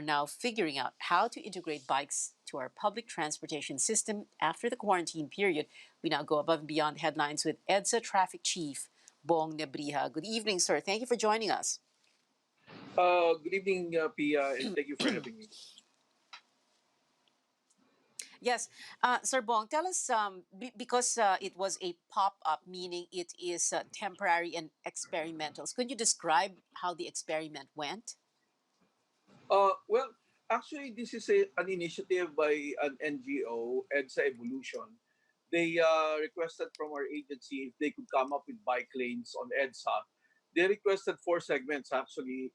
are now figuring out how to integrate bikes to our public transportation system after the quarantine period. We now go above and beyond headlines with EDSA Traffic Chief Bong Nebrija. Good evening, sir. Thank you for joining us. Good evening, Pia, and thank you for having me. Yes, Sir Bong, tell us because it was a pop up, meaning it is temporary and experimental. So could you describe how the experiment went? Well, actually, this is an initiative by an NGO, EDSA Evolution. They requested from our agency if they could come up with bike lanes on EDSA. They requested four segments, actually,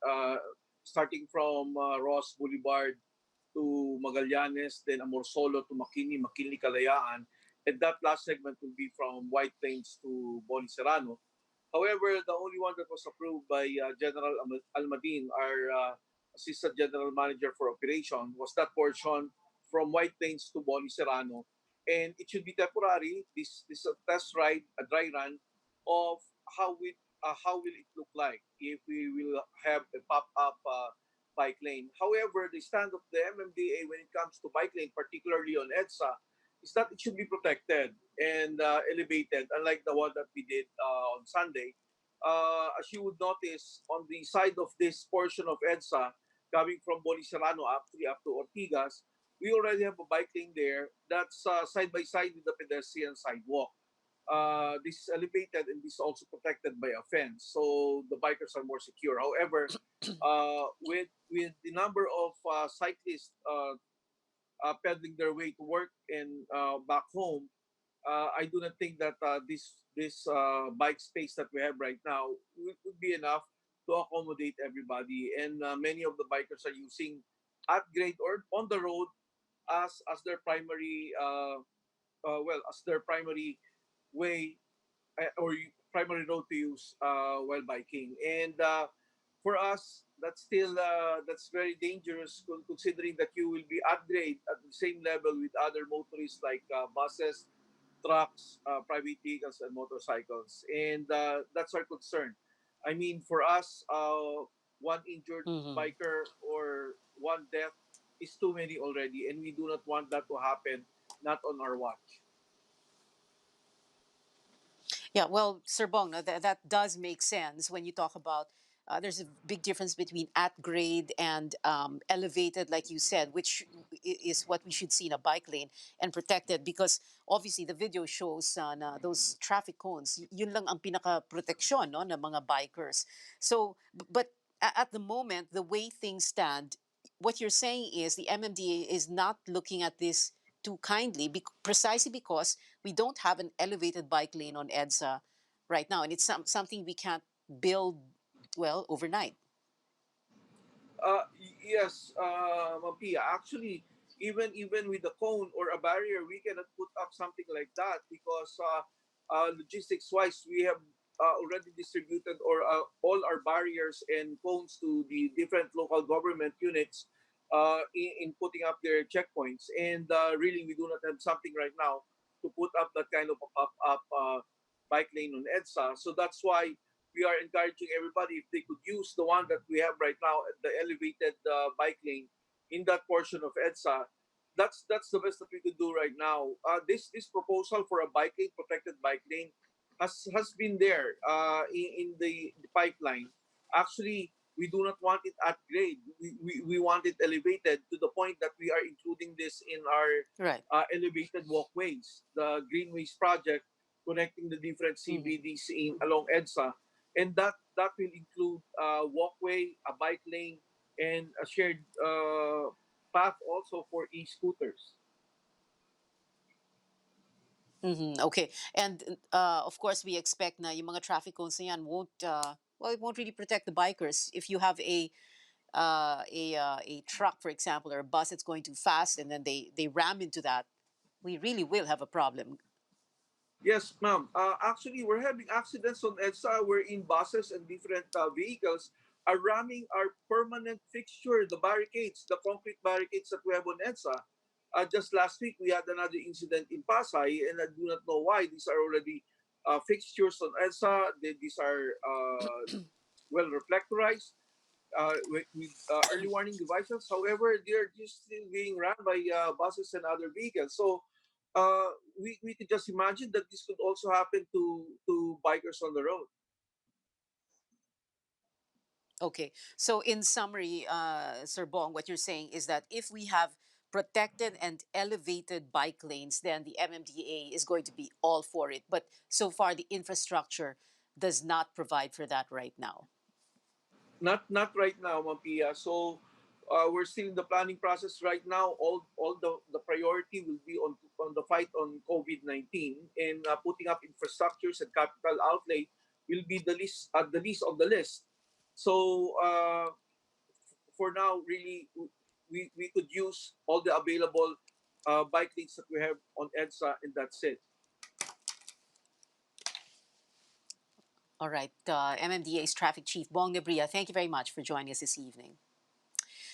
starting from Ross Boulevard to Magallanes, then Amorsolo to Makini, Makini Kalayaan, and that last segment will be from White Plains to Boni Serrano. However, the only one that was approved by General Almadin, our Assistant General Manager for Operation, was that portion from White Plains to Boni Serrano. And it should be temporary. This is a test ride, a dry run of how will it look like if we will have a pop-up bike lane. However, the stand of the MMDA when it comes to bike lane, particularly on EDSA, is that it should be protected and elevated, unlike the one that we did on Sunday. As you would notice, on the side of this portion of EDSA, coming from Boniserrano up to Ortigas, we already have a bike lane there that's side by side with the pedestrian sidewalk. This is elevated and this is also protected by a fence, so the bikers are more secure. However, with the number of cyclists pedaling their way to work and back home, I do not think that this bike space that we have right now would be enough to accommodate everybody. And many of the bikers are using at grade or on the road as their primary as their primary way or primary road to use while biking. And for us, that's very dangerous considering that you will be upgrade at the same level with other motorists like buses, trucks, private vehicles, and motorcycles. And that's our concern. I mean, for us, one injured Hmm. biker or one death is too many already, and we do not want that to happen, not on our watch. Yeah, well, Sir Bong, no, that does make sense when you talk about there's a big difference between at grade and elevated, like you said, which is what we should see in a bike lane and protected because obviously the video shows those traffic cones. Yun lang ang pinaka protection no, ng mga bikers. So, but at the moment, the way things stand, what you're saying is the MMDA is not looking at this too kindly, precisely because we don't have an elevated bike lane on EDSA right now, and it's something we can't build well overnight. Yes, Mampia. Actually, even with a cone or a barrier, we cannot put up something like that because logistics-wise, we have already distributed or all our barriers and cones to the different local government units in putting up their checkpoints. And really, we do not have something right now to put up that kind of a pop-up bike lane on EDSA. So that's why we are encouraging everybody if they could use the one that we have right now, the elevated bike lane in that portion of EDSA. That's the best that we could do right now. This proposal for a bike lane, protected bike lane, has been there in the pipeline. Actually, we do not want it at grade. We want it elevated to the point that we are including this in our Right. elevated walkways, the Greenways project connecting the different Hmm. CBDs in along EDSA, and that will include a walkway, a bike lane, and a shared path also for e-scooters. Hmm. Okay, and of course we expect na yung mga traffic cones na yan won't well, it won't really protect the bikers if you have a truck, for example, or a bus that's going too fast, and then they ram into that. We really will have a problem. Yes, ma'am. Actually, we're having accidents on EDSA wherein buses and different vehicles are ramming our permanent fixture, the barricades, the concrete barricades that we have on EDSA. Just last week, we had another incident in Pasay, and I do not know why. These are already fixtures on EDSA. These are well reflectorized. with early warning devices. However, they are just still being run by buses and other vehicles. So we could just imagine that this could also happen to bikers on the road. Okay. So, in summary, Sir Bong, what you're saying is that if we have protected and elevated bike lanes, then the MMDA is going to be all for it. But so far, the infrastructure does not provide for that right now. Not right now, Mampia. So we're still in the planning process right now. All the priority will be on the fight on COVID-19, and putting up infrastructures and capital outlay will be the least at the least of the list. So for now, really, we could use all the available bike lanes that we have on EDSA, and that's it. All right. MMDA's Traffic Chief Bong Nebrija, thank you very much for joining us this evening.